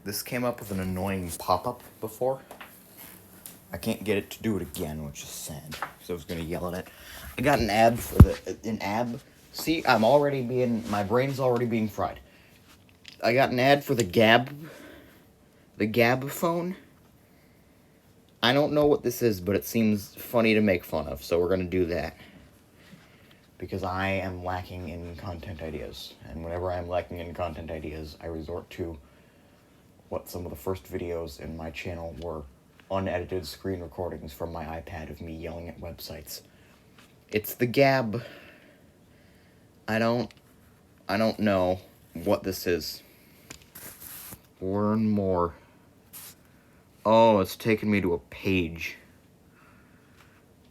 This came up with an annoying pop-up before. I can't get it to do it again, which is sad. So I was gonna yell at it. I got an ab for an ab. See, my brain's already being fried. I got an ad for the gabb phone. I don't know what this is, but it seems funny to make fun of, so we're gonna do that. Because I am lacking in content ideas. And whenever I'm lacking in content ideas, I resort to what some of the first videos in my channel were: unedited screen recordings from my iPad of me yelling at websites. It's the gabb. I don't know what this is. Learn more. Oh, it's taken me to a page.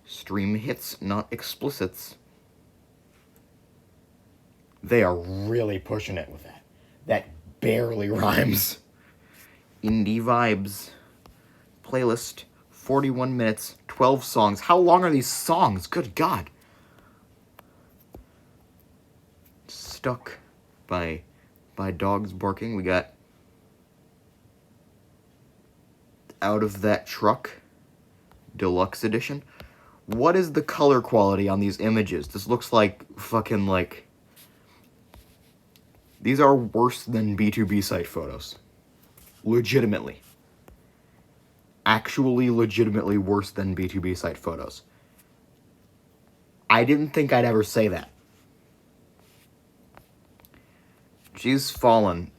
Stream hits, not explicits. They are really pushing it with that. That barely rhymes. Indie vibes. Playlist, 41 minutes, 12 songs. How long are these songs? Good God. Stuck by dogs barking. We got Out of That Truck, Deluxe Edition. What is the color quality on these images? This looks like fucking like... These are worse than B2B site photos. Legitimately. Actually legitimately worse than B2B site photos. I didn't think I'd ever say that. She's fallen.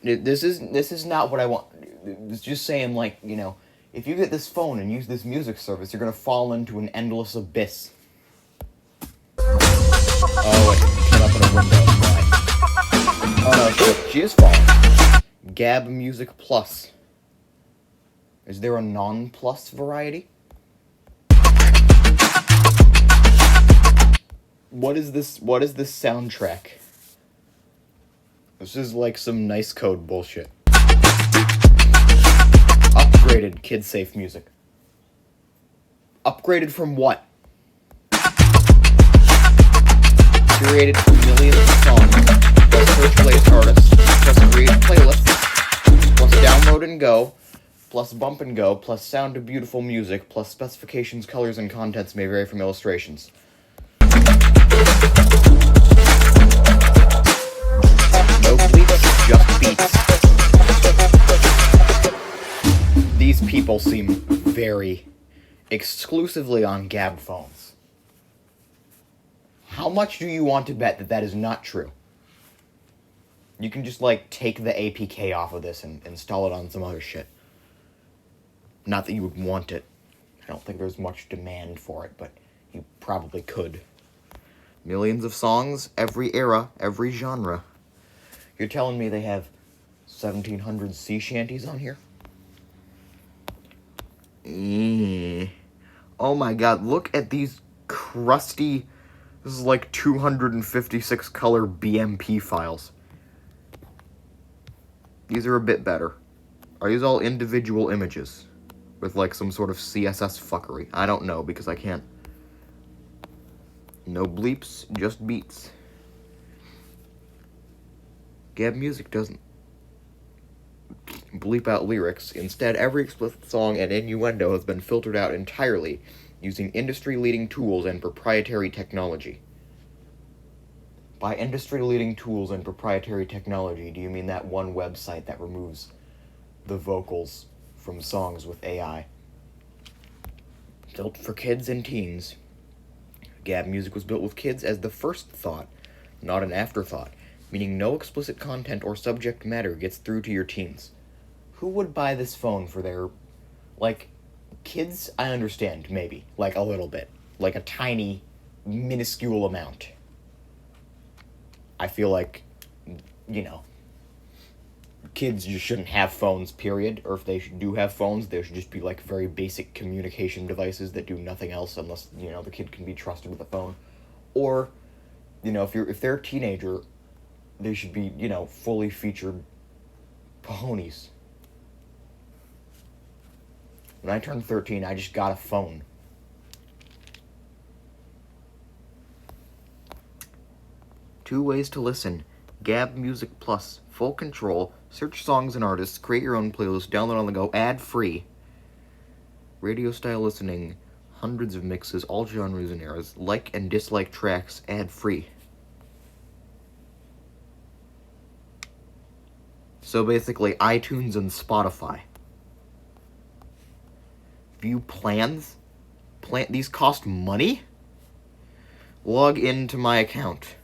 This is not what I want. It's just saying, like, you know, if you get this phone and use this music service, you're gonna fall into an endless abyss. Oh, it came up in a window. Oh no, she is falling. Gabb Music Plus. Is there a non-plus variety? What is this soundtrack? This is like some nice code bullshit. Upgraded kid-safe music. Upgraded from what? Curated from millions of songs, plus search-related artists, plus created playlists, plus download and go, plus bump and go, plus sound to beautiful music, plus specifications, colors, and contents may vary from illustrations. No bleeps, just beats. These people seem very exclusively on gabb phones. How much do you want to bet that that is not true? You can just, like, take the APK off of this and install it on some other shit. Not that you would want it. I don't think there's much demand for it, but you probably could. Millions of songs, every era, every genre. You're telling me they have 1,700 sea shanties on here? Oh my God, look at these crusty... This is like 256 color BMP files. These are a bit better. Are these all individual images? With like some sort of CSS fuckery? I don't know, because I can't... No bleeps, just beats. Gabb Music doesn't bleep out lyrics. Instead, every explicit song and innuendo has been filtered out entirely using industry-leading tools and proprietary technology. By industry-leading tools and proprietary technology, do you mean that one website that removes the vocals from songs with AI? Built for kids and teens. Gabb Music was built with kids as the first thought, not an afterthought, meaning no explicit content or subject matter gets through to your teens. Who would buy this phone for their... Like, kids, I understand, maybe. Like, a little bit. Like, a tiny, minuscule amount. I feel like, you know, kids just shouldn't have phones, period. Or if they do have phones, they should just be, like, very basic communication devices that do nothing else unless, you know, the kid can be trusted with a phone. Or, you know, if they're a teenager, they should be, you know, fully featured ponies. When I turned 13, I just got a phone. Two ways to listen. Gabb Music Plus. Full control. Search songs and artists. Create your own playlist. Download on the go. Ad-free. Radio style listening. Hundreds of mixes. All genres and eras. Like and dislike tracks. Ad-free. So basically, iTunes and Spotify. View plans? These cost money? Log into my account.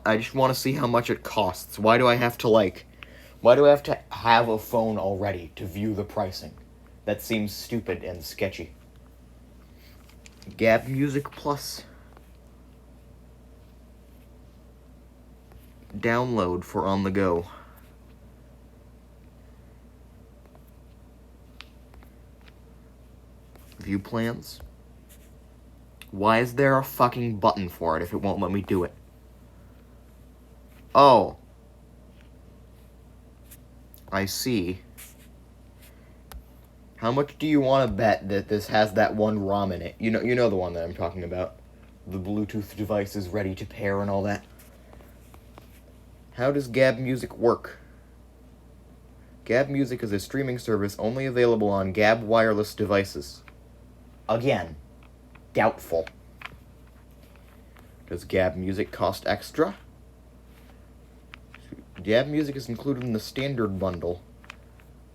I just want to see how much it costs. Why do I have to have a phone already to view the pricing? That seems stupid and sketchy. Gabb Music Plus. Download for on the go. View plans. Why is there a fucking button for it if it won't let me do it? Oh. I see. How much do you want to bet that this has that one ROM in it? You know the one that I'm talking about. The Bluetooth device is ready to pair and all that. How does Gabb Music work? Gabb Music is a streaming service only available on Gabb wireless devices. Again, doubtful. Does Gabb Music cost extra? Gabb Music is included in the standard bundle.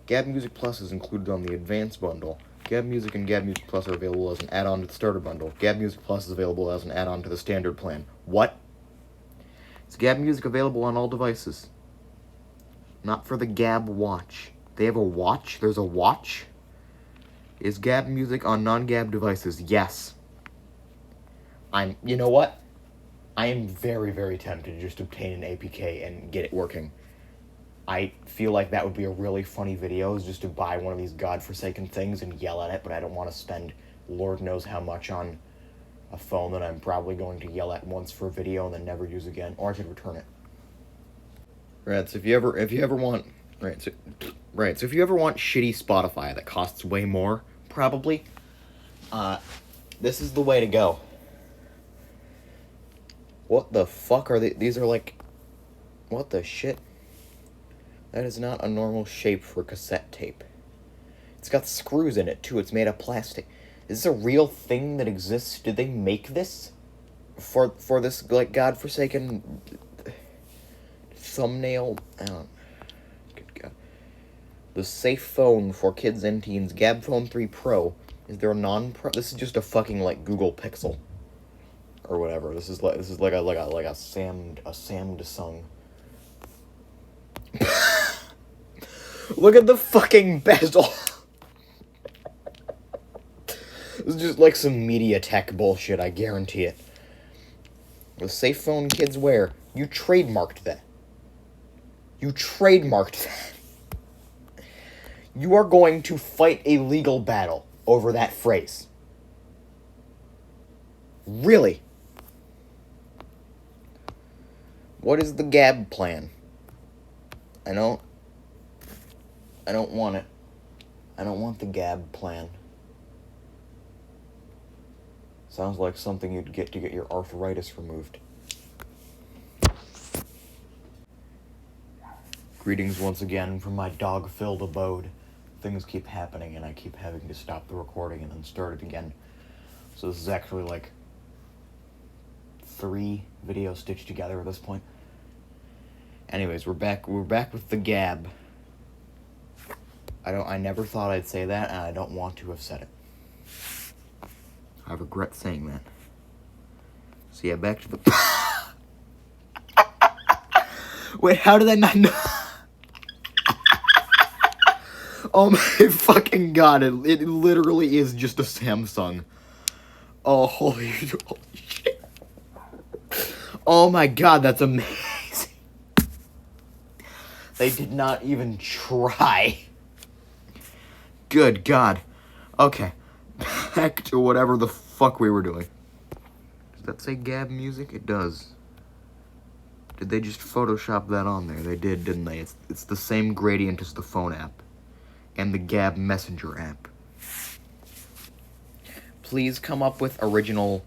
Gabb Music Plus is included on the advanced bundle. Gabb Music and Gabb Music Plus are available as an add-on to the starter bundle. Gabb Music Plus is available as an add-on to the standard plan. What? Is Gabb Music available on all devices? Not for the Gabb Watch. They have a watch? There's a watch? Is Gabb Music on non-Gabb devices? Yes. You know what? I am very, very tempted to just obtain an APK and get it working. I feel like that would be a really funny video, is just to buy one of these godforsaken things and yell at it, but I don't want to spend Lord knows how much on a phone that I'm probably going to yell at once for a video and then never use again, or I should return it. Right, so if you ever want shitty Spotify that costs way more, probably, this is the way to go. What the fuck are they? These are like, what the shit? That is not a normal shape for cassette tape. It's got screws in it, too. It's made of plastic. Is this a real thing that exists? Did they make this? For this, like, godforsaken thumbnail? I don't... Good God. The safe phone for kids and teens. Gabb Phone 3 Pro. Is there a non-pro? This is just a fucking, like, Google Pixel. Or whatever. This is like a Samsung. Look at the fucking bezel. This is just like some MediaTek bullshit, I guarantee it. The safe phone kids wear. You trademarked that. You trademarked that. You are going to fight a legal battle over that phrase. Really? What is the Gabb plan? I don't want it. I don't want the Gabb plan. Sounds like something you'd get to get your arthritis removed. Greetings once again from my dog-filled abode. Things keep happening and I keep having to stop the recording and then start it again. So this is actually like 3 videos stitched together at this point. Anyways, we're back with the Gabb. I never thought I'd say that, and I don't want to have said it. I regret saying that. So yeah, back to the... Wait, how did I not know? Oh my fucking God, it literally is just a Samsung. Oh, holy shit. Oh my God, that's amazing. They did not even try. Good God. Okay. Back to whatever the fuck we were doing. Does that say Gabb Music? It does. Did they just Photoshop that on there? They did, didn't they? It's the same gradient as the phone app. And the Gabb Messenger app. Please come up with original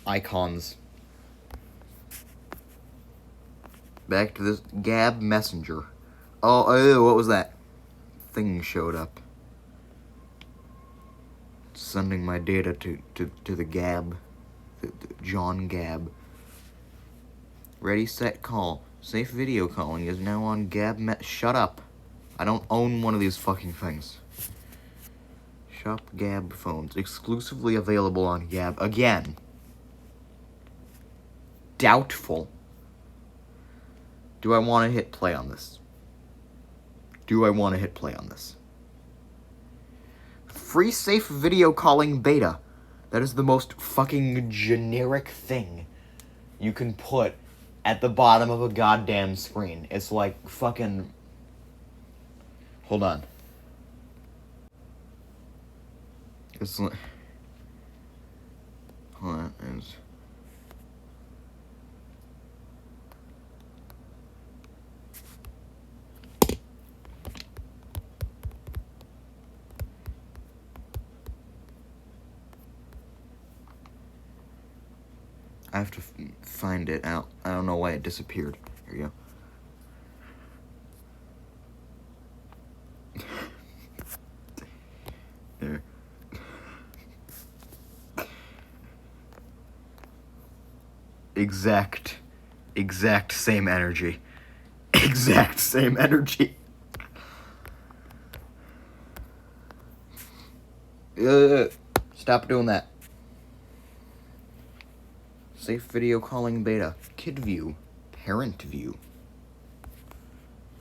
icons. Back to this Gabb Messenger. Oh, what was that? Thing showed up. Sending my data to the Gabb. The John Gabb. Ready, set, call. Safe video calling is now on Gabb. Shut up. I don't own one of these fucking things. Shop Gabb phones. Exclusively available on Gabb. Again. Doubtful. Do I want to hit play on this? Free safe video calling beta. That is the most fucking generic thing you can put at the bottom of a goddamn screen. It's like fucking... Hold on. It's like... Hold on. It's... I have to find it out. I don't know why it disappeared. Here you go. There. Exact same energy. Exact same energy. Stop doing that. Safe video calling beta. Kid view. Parent view.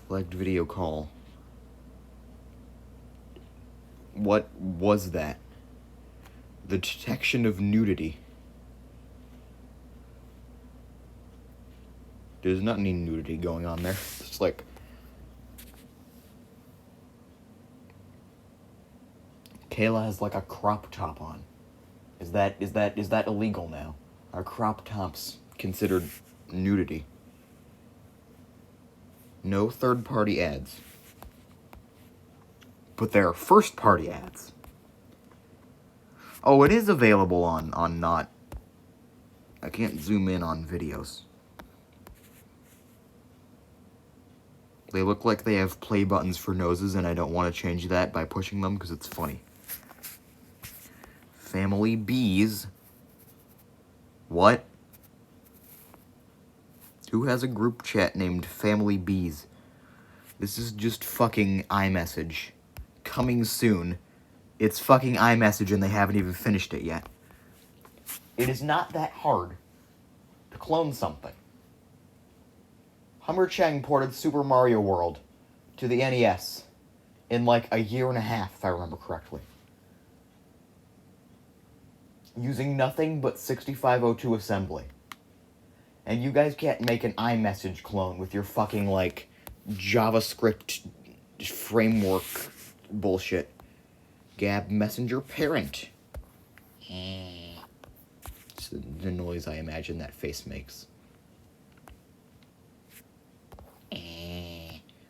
Flagged video call. What was that? The detection of nudity. There's not any nudity going on there. It's like... Kayla has like a crop top on. Is that illegal now? Are crop tops considered nudity? No third-party ads. But there are first-party ads. Oh, it is available on not... I can't zoom in on videos. They look like they have play buttons for noses, and I don't want to change that by pushing them because it's funny. Family Bees. What? Who has a group chat named Family Bees? This is just fucking iMessage. Coming soon. It's fucking iMessage and they haven't even finished it yet. It is not that hard to clone something. Hummer Chang ported Super Mario World to the NES in like a year and a half, if I remember correctly. Using nothing but 6502 assembly. And you guys can't make an iMessage clone with your fucking, like, JavaScript framework bullshit. Gabb Messenger Parent. It's the noise I imagine that face makes.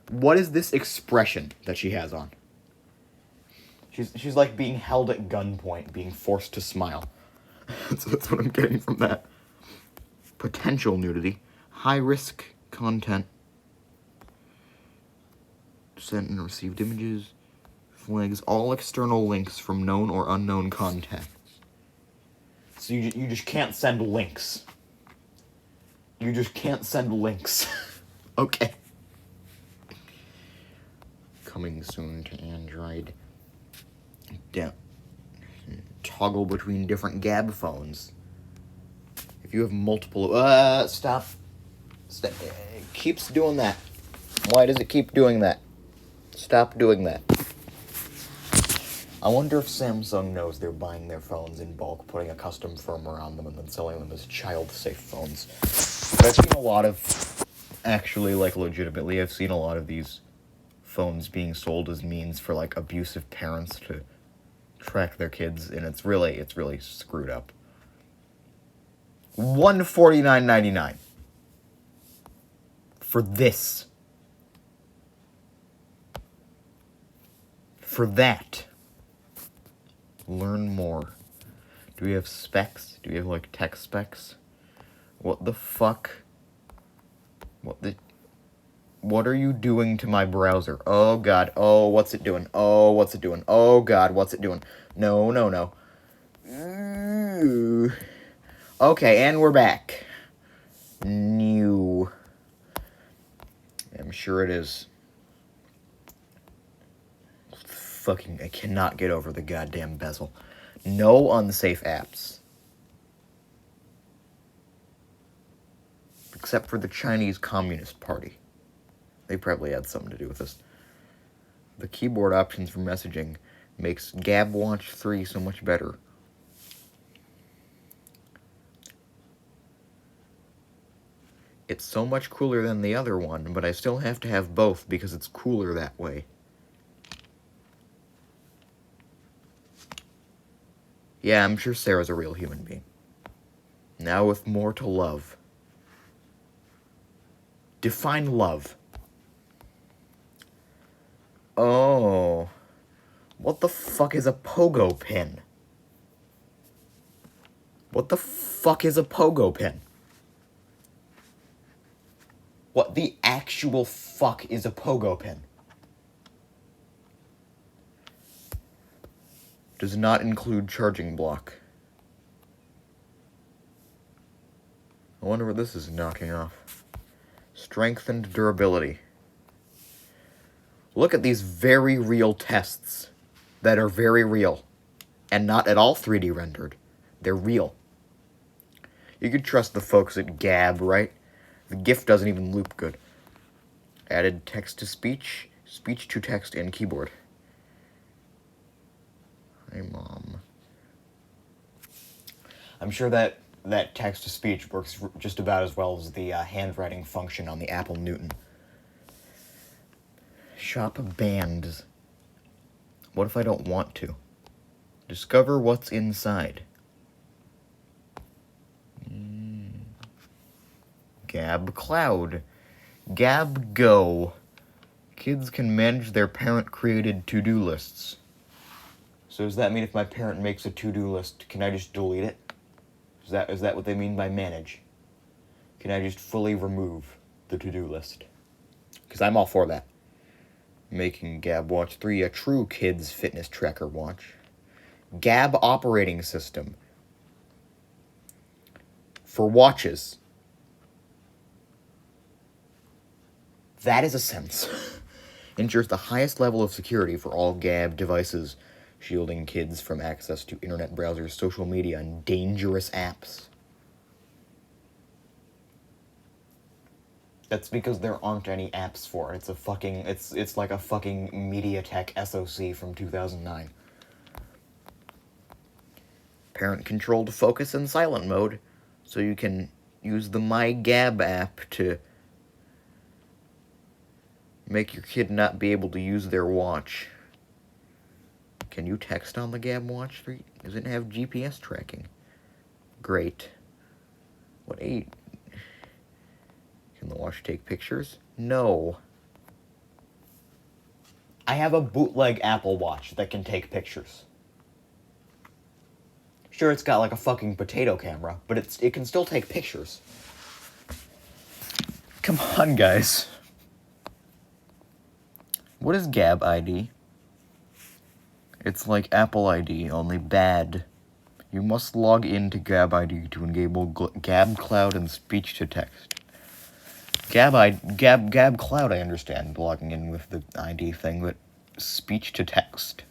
What is this expression that she has on? She's like being held at gunpoint, being forced to smile. That's what I'm getting from that. Potential nudity. High-risk content. Sent and received images. Flags all external links from known or unknown contacts. So you just can't send links. You just can't send links. Okay. Coming soon to Android. Toggle between different Gabb phones. If you have multiple... Stop. It keeps doing that. Why does it keep doing that? Stop doing that. I wonder if Samsung knows they're buying their phones in bulk, putting a custom firmware on them, and then selling them as child-safe phones. But I've seen a lot of... Actually, like, legitimately, I've seen a lot of these phones being sold as means for, like, abusive parents to track their kids, and it's really screwed up. $149.99 for this. For that. Learn more. Do we have specs? Do we have, like, text specs? What the fuck? What are you doing to my browser? Oh, God. Oh, what's it doing? Oh, what's it doing? Oh, God, what's it doing? No, no, no. Ooh. Okay, and we're back. New. I'm sure it is. Fucking, I cannot get over the goddamn bezel. No unsafe apps. Except for the Chinese Communist Party. They probably had something to do with this. The keyboard options for messaging makes Gabb Watch 3 so much better. It's so much cooler than the other one, but I still have to have both because it's cooler that way. Yeah, I'm sure Sarah's a real human being. Now with more to love. Define love. Oh. What the fuck is a pogo pin? What the fuck is a pogo pin? What the actual fuck is a pogo pin? Does not include charging block. I wonder what this is knocking off. Strengthened durability. Look at these very real tests that are very real and not at all 3D rendered. They're real. You could trust the folks at Gabb, right? The GIF doesn't even loop good. Added text to speech, speech to text, and keyboard. Hey, Mom. I'm sure that text to speech works just about as well as the handwriting function on the Apple Newton. Shop bands. What if I don't want to? Discover what's inside. Gabb Cloud. Gabb Go. Kids can manage their parent-created to-do lists. So does that mean if my parent makes a to-do list, can I just delete it? Is that what they mean by manage? Can I just fully remove the to-do list? Because I'm all for that. Making Gabb Watch 3 a true kids fitness tracker watch. Gabb operating system. For watches. That is a sentence. Ensures the highest level of security for all Gabb devices, shielding kids from access to internet browsers, social media, and dangerous apps. That's because there aren't any apps for it. It's like a fucking MediaTek SoC from 2009. Parent-controlled focus and silent mode, so you can use the My Gabb app to make your kid not be able to use their watch. Can you text on the Gabb Watch 3? Does it have GPS tracking? Great. What 8? Can the watch take pictures? No. I have a bootleg Apple Watch that can take pictures. Sure, it's got like a fucking potato camera, but it can still take pictures. Come on, guys. What is Gabb ID? It's like Apple ID, only bad. You must log in to Gabb ID to enable Gabb Cloud and speech to text. Gabb Cloud, I understand, logging in with the ID thing, but speech to text?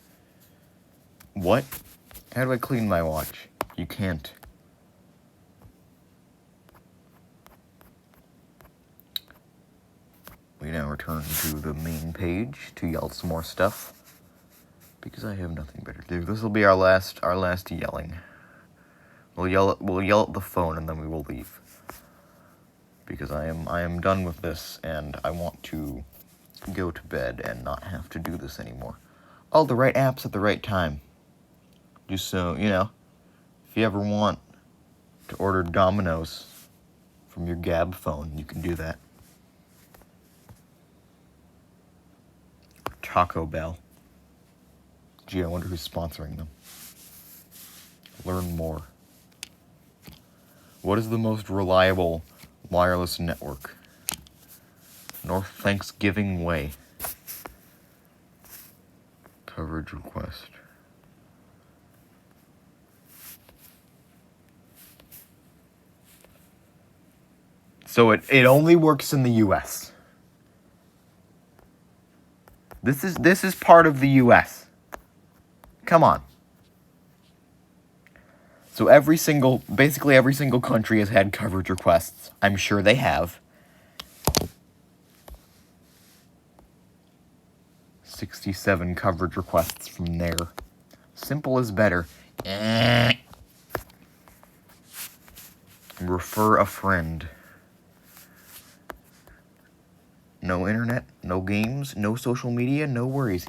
What? How do I clean my watch? You can't. We now return to the main page to yell some more stuff. Because I have nothing better to do. This will be our last yelling. We'll yell at the phone and then we will leave. Because I am done with this and I want to go to bed and not have to do this anymore. All the right apps at the right time. Just so, you know, if you ever want to order Domino's from your Gabb phone, you can do that. Taco Bell. Gee, I wonder who's sponsoring them. Learn more. What is the most reliable wireless network? North Thanksgiving Way. Coverage request. So it only works in the US. This is part of the US. Come on. So basically every single country has had coverage requests. I'm sure they have. 67 coverage requests from there. Simple is better. Refer a friend. No internet, no games, no social media, no worries.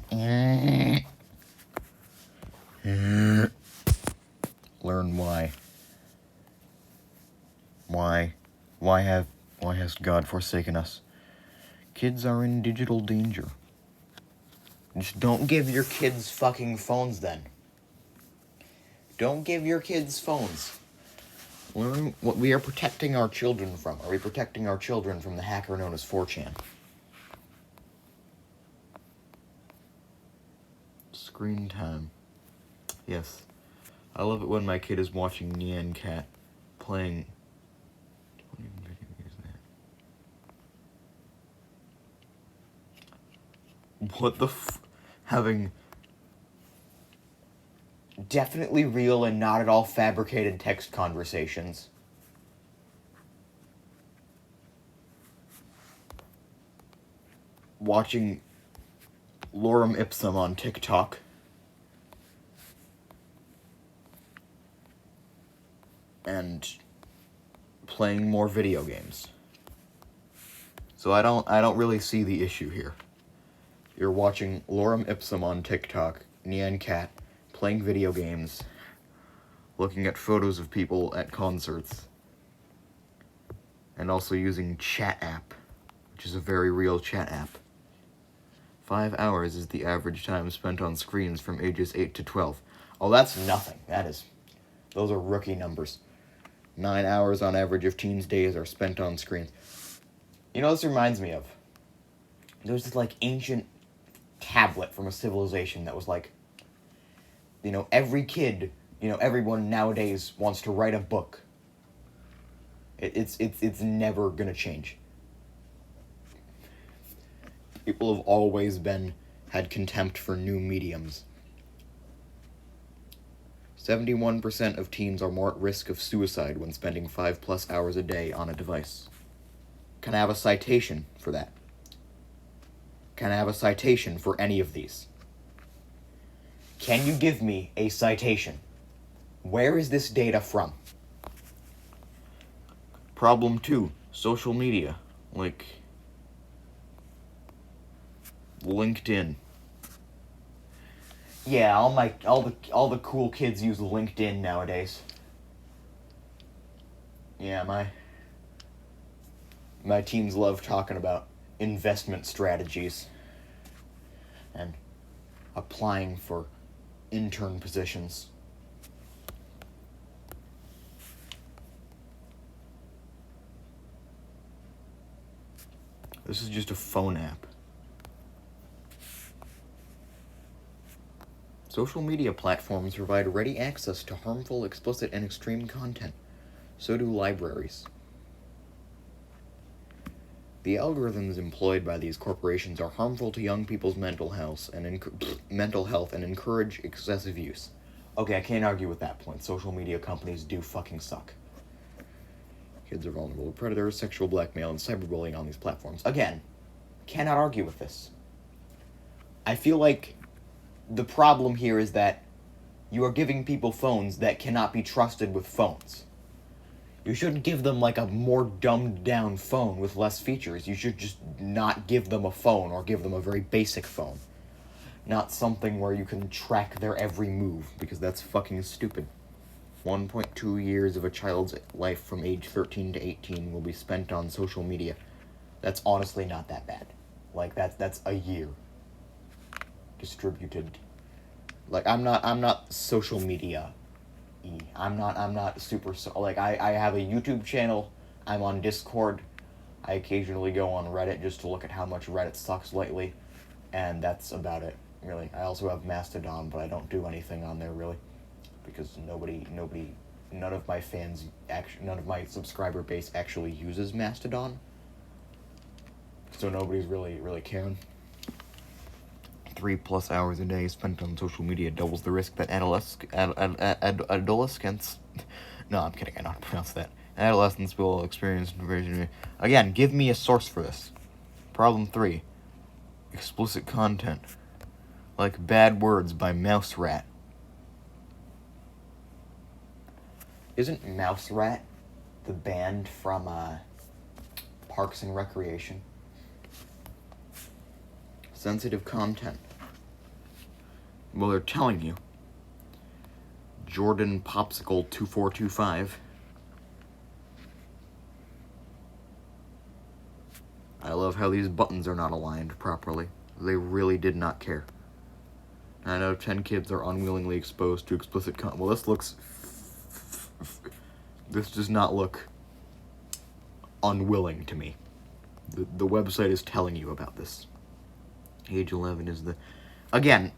Learn why. Why has God forsaken us? Kids are in digital danger. Just don't give your kids fucking phones then. Don't give your kids phones. Learn what we are protecting our children from. Are we protecting our children from the hacker known as 4chan? Screen time. Yes. I love it when my kid is watching Nyan Cat playing... What even video is that? What the having definitely real and not at all fabricated text conversations. Watching Lorem Ipsum on TikTok. And playing more video games. So I don't really see the issue here. You're watching Lorem Ipsum on TikTok, Nyan Cat, playing video games, looking at photos of people at concerts, and also using Chat app, which is a very real chat app. 5 hours is the average time spent on screens from ages 8 to 12. Oh, that's nothing. Those are rookie numbers. 9 hours on average of teens' days are spent on screens. You know, this reminds me of... There's this, ancient tablet from a civilization that was, every kid, everyone nowadays wants to write a book. It's never gonna change. People have always had contempt for new mediums. 71% of teens are more at risk of suicide when spending 5+ hours a day on a device. Can I have a citation for that? Can I have a citation for any of these? Can you give me a citation? Where is this data from? Problem 2, social media, like LinkedIn. Yeah, all the cool kids use LinkedIn nowadays. Yeah, my teens love talking about investment strategies and applying for intern positions. This is just a phone app. Social media platforms provide ready access to harmful, explicit, and extreme content. So do libraries. The algorithms employed by these corporations are harmful to young people's mental health and encourage excessive use. Okay, I can't argue with that point. Social media companies do fucking suck. Kids are vulnerable to predators, sexual blackmail, and cyberbullying on these platforms. Again, cannot argue with this. I feel like the problem here is that you are giving people phones that cannot be trusted with phones. You shouldn't give them a more dumbed down phone with less features. You should just not give them a phone or give them a very basic phone. Not something where you can track their every move, because that's fucking stupid. 1.2 years of a child's life from age 13 to 18 will be spent on social media. That's honestly not that bad. That's a year distributed. I'm not social media I'm not super, like, I have a YouTube channel, I'm on Discord, I occasionally go on Reddit just to look at how much Reddit sucks lately, and that's about it, really. I also have Mastodon, but I don't do anything on there, really, because none of my fans, none of my subscriber base actually uses Mastodon, so nobody's really caring. 3+ hours a day spent on social media doubles the risk that adolescents. No, I'm kidding. I know how to pronounce that. Adolescents will experience version. Again, give me a source for this. Problem 3. Explicit content. Like bad words by Mouse Rat. Isn't Mouse Rat the band from Parks and Recreation? Sensitive content. Well, they're telling you. Jordan Popsicle 2425. I love how these buttons are not aligned properly. They really did not care. I know 10 kids are unwillingly exposed to explicit content. Well, this does not look unwilling to me. The website is telling you about this. Age 11 is the... Again,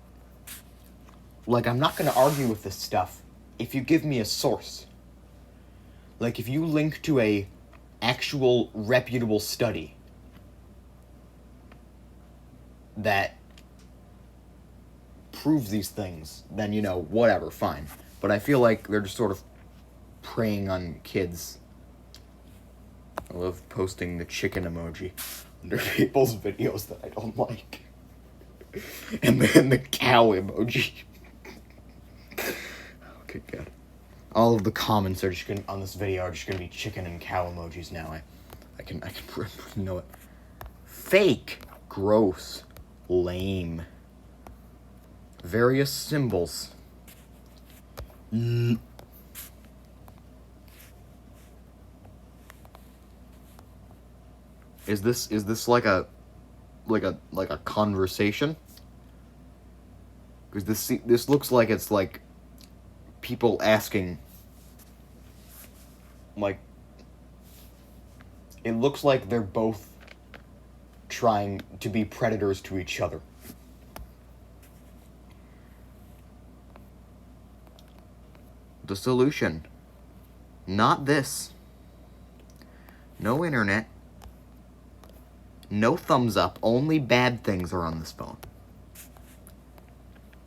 like, I'm not going to argue with this stuff if you give me a source. Like, if you link to a actual reputable study that proves these things, then, you know, whatever, fine. But I feel like they're just sort of preying on kids. I love posting the chicken emoji under people's videos that I don't like. And then the cow emoji. Okay, God. All of the comments are just gonna, on this video are just gonna be chicken and cow emojis now. I can know it. Fake. Gross. Lame. Various symbols. Is this like a conversation? Because this looks like it's like people asking, like, it looks like they're both trying to be predators to each other. The solution. Not this. No internet. No thumbs up. Only bad things are on this phone.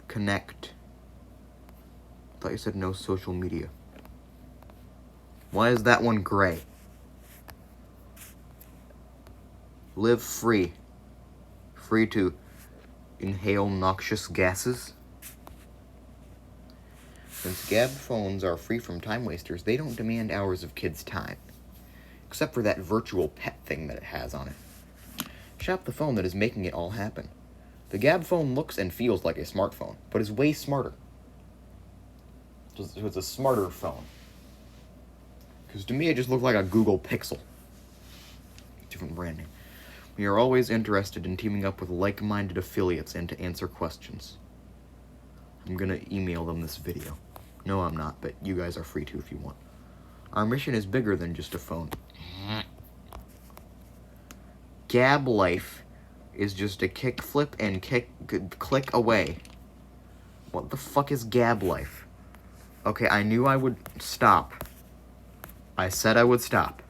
Connect. Thought you said no social media. Why is that one gray? Live free. Free to inhale noxious gases. Since gabb phones are free from time wasters, they don't demand hours of kids' time. Except for that virtual pet thing that it has on it. Shop the phone that is making it all happen. The gabb phone looks and feels like a smartphone, but is way smarter. So it's a smarter phone. Because to me it just looked like a Google Pixel. Different branding. We are always interested in teaming up with like-minded affiliates and to answer questions. I'm gonna email them this video. No, I'm not, but you guys are free to if you want. Our mission is bigger than just a phone. Gabb life is just a kickflip and click away. What the fuck is gabb life? Okay, I knew I would stop. I said I would stop.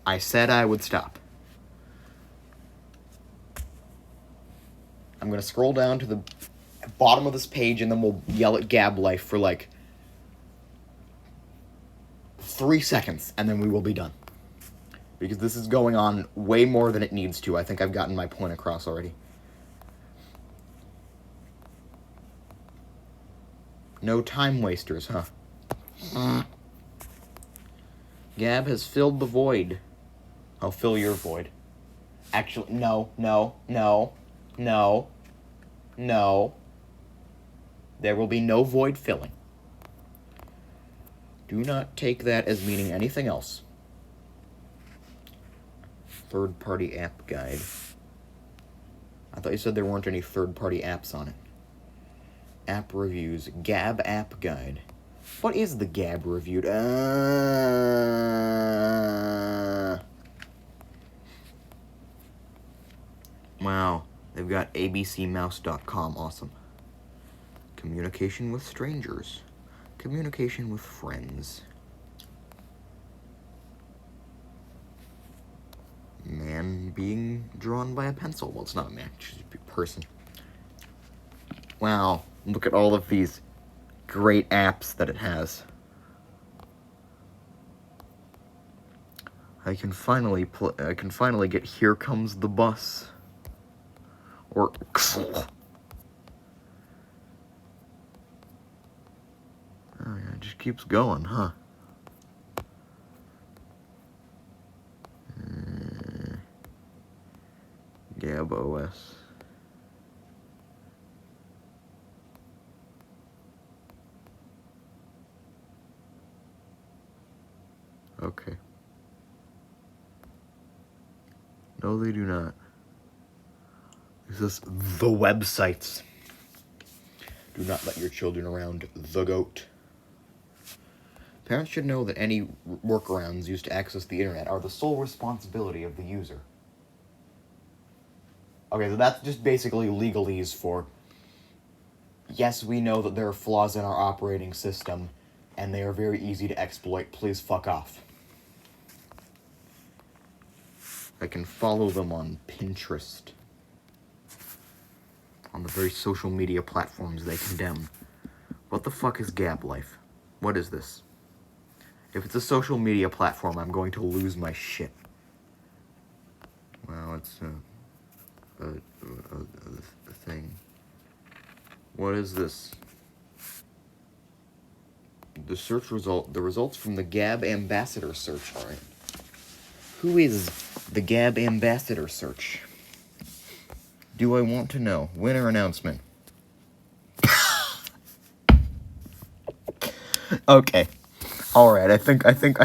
I said I would stop. I'm gonna scroll down to the bottom of this page and then we'll yell at gabb life for like 3 seconds and then we will be done. Because this is going on way more than it needs to. I think I've gotten my point across already. No time wasters, huh? Gabb has filled the void. I'll fill your void. Actually, no. There will be no void filling. Do not take that as meaning anything else. Third-party app guide. I thought you said there weren't any third-party apps on it. App reviews. Gabb app guide. What is the gabb reviewed? Wow, they've got abcmouse.com. Awesome. Communication with strangers. Communication with friends. Man being drawn by a pencil. Well, it's not a man, it's a person. Wow, look at all of these great apps that it has. I can finally get Here Comes the Bus. Or oh yeah, it just keeps going, huh? Gabb OS. Okay. No, they do not. Is this the websites? Do not let your children around the goat. Parents should know that any workarounds used to access the internet are the sole responsibility of the user. Okay, so that's just basically legalese for, yes, we know that there are flaws in our operating system, and they are very easy to exploit. Please fuck off. I can follow them on Pinterest. On the very social media platforms they condemn. What the fuck is Gabb Life? What is this? If it's a social media platform, I'm going to lose my shit. Wow, it's a thing. What is this? The results from the Gabb Ambassador search. Alright. Who is the Gabb Ambassador search? Do I want to know? Winner announcement. Okay. Alright, I think